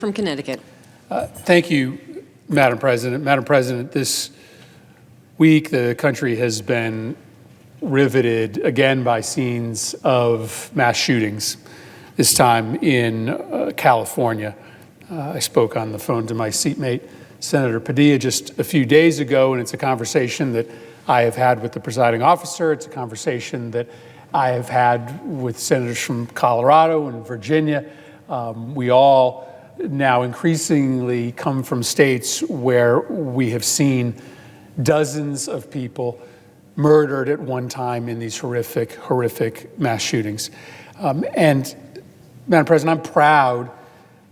From Connecticut. Thank you, Madam President. Madam President, this week the country has been riveted again by scenes of mass shootings, this time in California. I spoke on the phone to my seatmate, Senator Padilla, just a few days ago, and it's a conversation that I have had with the presiding officer. It's a conversation that I have had with senators from Colorado and Virginia. We all now increasingly come from states where we have seen dozens of people murdered at one time in these horrific mass shootings. And Madam President, I'm proud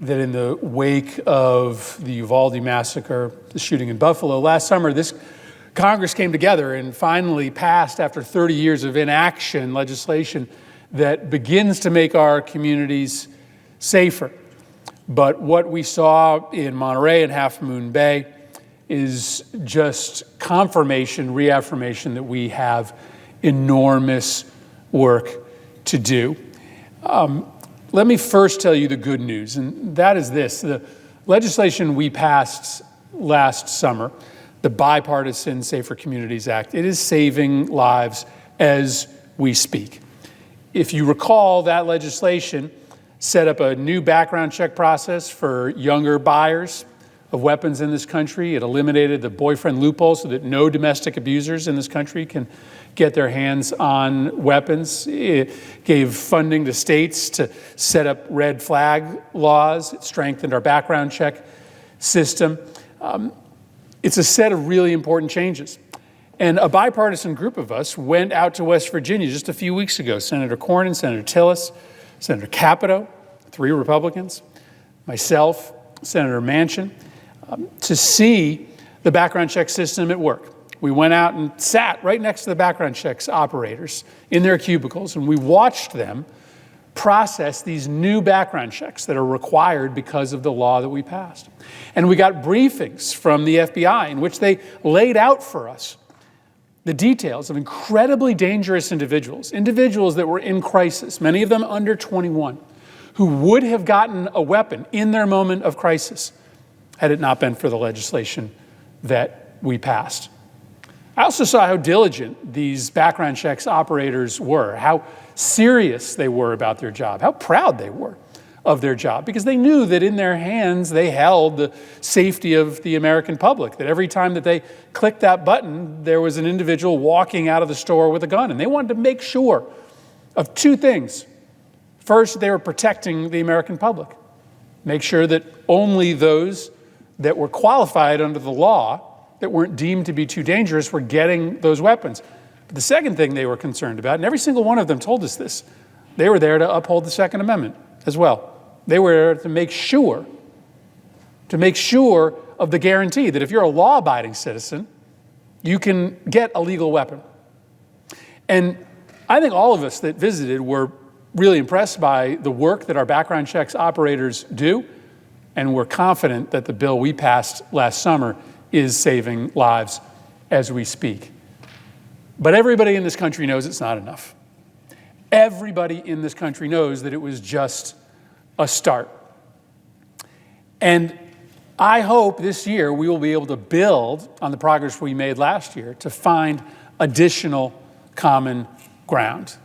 that in the wake of the Uvalde massacre, the shooting in Buffalo last summer, this Congress came together and finally passed, after 30 years of inaction, legislation that begins to make our communities safer. But what we saw in Monterey and Half Moon Bay is just confirmation, reaffirmation that we have enormous work to do. Let me first tell you the good news, and that is this. The legislation we passed last summer, the Bipartisan Safer Communities Act, it is saving lives as we speak. If you recall, that legislation set up a new background check process for younger buyers of weapons in this country. It eliminated the boyfriend loophole so that no domestic abusers in this country can get their hands on weapons. It gave funding to states to set up red flag laws. It strengthened our background check system. It's a set of really important changes. And a bipartisan group of us went out to West Virginia just a few weeks ago. Senator Cornyn, Senator Tillis, Senator Capito, 3 Republicans, myself, Senator Manchin, to see the background check system at work. We went out and sat right next to the background checks operators in their cubicles, and we watched them process these new background checks that are required because of the law that we passed. And we got briefings from the FBI in which they laid out for us the details of incredibly dangerous individuals that were in crisis, many of them under 21, who would have gotten a weapon in their moment of crisis had it not been for the legislation that we passed. I also saw how diligent these background checks operators were, how serious they were about their job, how proud they were of their job, because they knew that in their hands they held the safety of the American public, that every time that they clicked that button, there was an individual walking out of the store with a gun. And they wanted to make sure of 2 things. First, they were protecting the American public, make sure that only those that were qualified under the law, that weren't deemed to be too dangerous, were getting those weapons. But the second thing they were concerned about, and every single one of them told us this, they were there to uphold the Second Amendment as well. They were there to make sure of the guarantee that if you're a law-abiding citizen, you can get a legal weapon. And I think all of us that visited were really impressed by the work that our background checks operators do, and we're confident that the bill we passed last summer is saving lives as we speak. But everybody in this country knows it's not enough. Everybody in this country knows that it was just a start. And I hope this year we will be able to build on the progress we made last year to find additional common ground.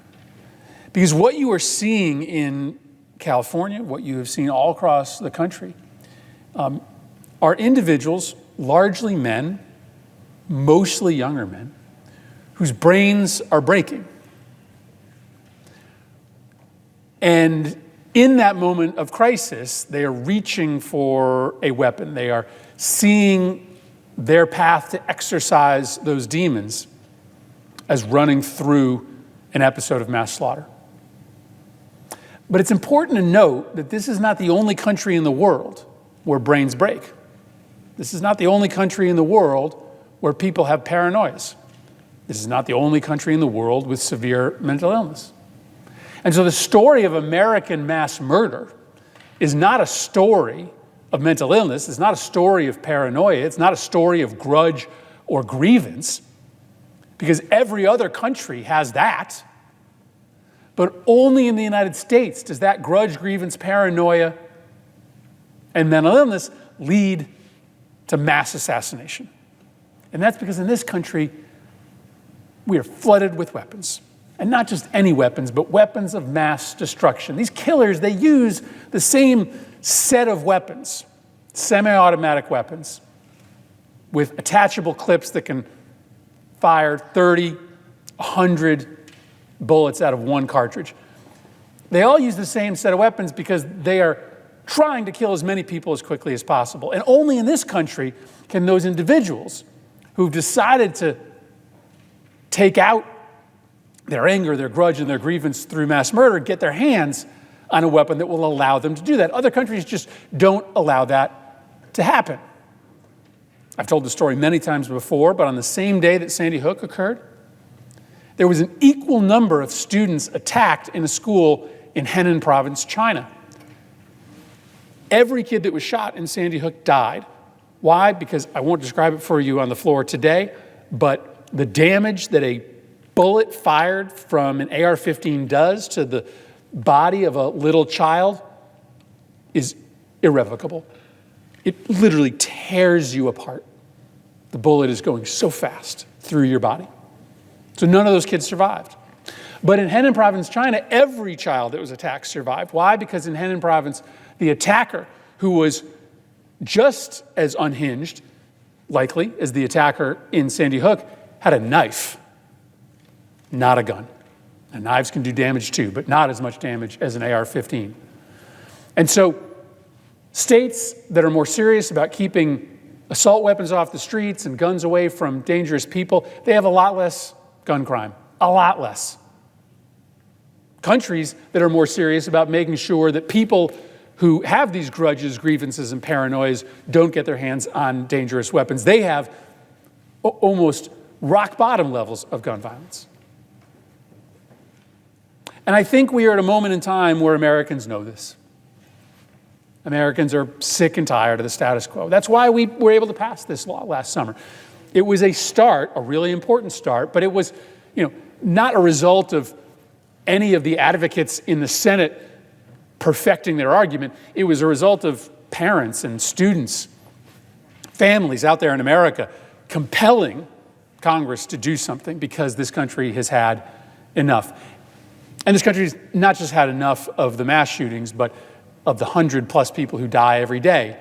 Because what you are seeing in California, what you have seen all across the country, are individuals, largely men, mostly younger men, whose brains are breaking. And in that moment of crisis, they are reaching for a weapon. They are seeing their path to exorcise those demons as running through an episode of mass slaughter. But it's important to note that this is not the only country in the world where brains break. This is not the only country in the world where people have paranoias. This is not the only country in the world with severe mental illness. And so the story of American mass murder is not a story of mental illness. It's not a story of paranoia. It's not a story of grudge or grievance, because every other country has that. But only in the United States does that grudge, grievance, paranoia and mental illness lead to mass assassination. And that's because in this country, we are flooded with weapons. And not just any weapons, but weapons of mass destruction. These killers, they use the same set of weapons, semi-automatic weapons, with attachable clips that can fire 30, 100 bullets out of one cartridge. They all use the same set of weapons because they are trying to kill as many people as quickly as possible. And only in this country can those individuals who've decided to take out their anger, their grudge, and their grievance through mass murder get their hands on a weapon that will allow them to do that. Other countries just don't allow that to happen. I've told the story many times before, but on the same day that Sandy Hook occurred, there was an equal number of students attacked in a school in Henan province, China. Every kid that was shot in Sandy Hook died. Why? Because I won't describe it for you on the floor today, but the damage that a bullet fired from an AR-15 does to the body of a little child is irrevocable. It literally tears you apart. The bullet is going so fast through your body. So none of those kids survived. But in Henan province, China, every child that was attacked survived. Why? Because in Henan province, the attacker, who was just as unhinged, likely, as the attacker in Sandy Hook, had a knife, not a gun. And knives can do damage too, but not as much damage as an AR-15. And so states that are more serious about keeping assault weapons off the streets and guns away from dangerous people, they have a lot less gun crime, a lot less. Countries that are more serious about making sure that people who have these grudges, grievances, and paranoias don't get their hands on dangerous weapons, they have almost rock bottom levels of gun violence. And I think we are at a moment in time where Americans know this. Americans are sick and tired of the status quo. That's why we were able to pass this law last summer. It was a start, a really important start, but it was, not a result of any of the advocates in the Senate perfecting their argument. It was a result of parents and students, families out there in America compelling Congress to do something because this country has had enough. And this country has not just had enough of the mass shootings, but of the 100+ people who die every day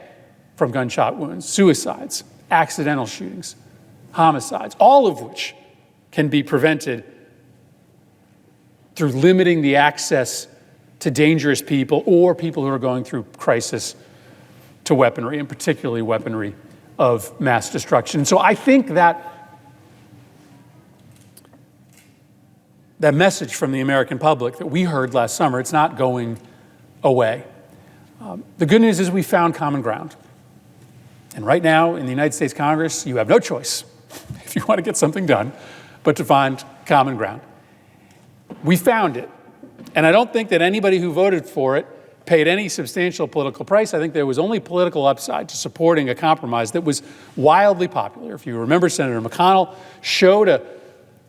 from gunshot wounds, suicides, accidental shootings, homicides, all of which can be prevented through limiting the access to dangerous people or people who are going through crisis to weaponry, and particularly weaponry of mass destruction. So I think that message from the American public that we heard last summer, it's not going away. The good news is we found common ground. And right now in the United States Congress, you have no choice, if you want to get something done, but to find common ground. We found it. And I don't think that anybody who voted for it paid any substantial political price. I think there was only political upside to supporting a compromise that was wildly popular. If you remember, Senator McConnell showed a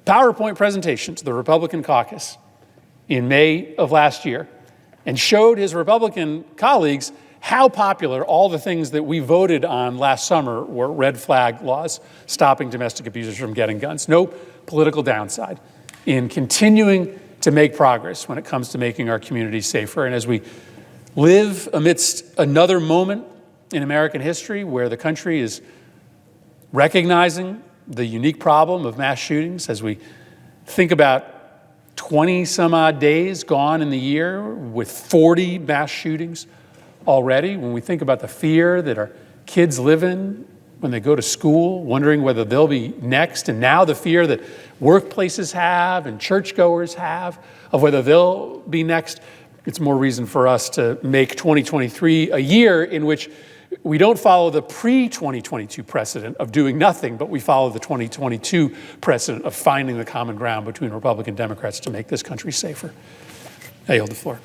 PowerPoint presentation to the Republican caucus in May of last year and showed his Republican colleagues how popular all the things that we voted on last summer were: red flag laws, stopping domestic abusers from getting guns. No political downside in continuing to make progress when it comes to making our communities safer. And as we live amidst another moment in American history where the country is recognizing the unique problem of mass shootings, as we think about 20 some odd days gone in the year with 40 mass shootings already, when we think about the fear that our kids live in when they go to school, wondering whether they'll be next, and now the fear that workplaces have and churchgoers have of whether they'll be next, it's more reason for us to make 2023 a year in which we don't follow the pre-2022 precedent of doing nothing, but we follow the 2022 precedent of finding the common ground between Republican Democrats to make this country safer. I yield the floor.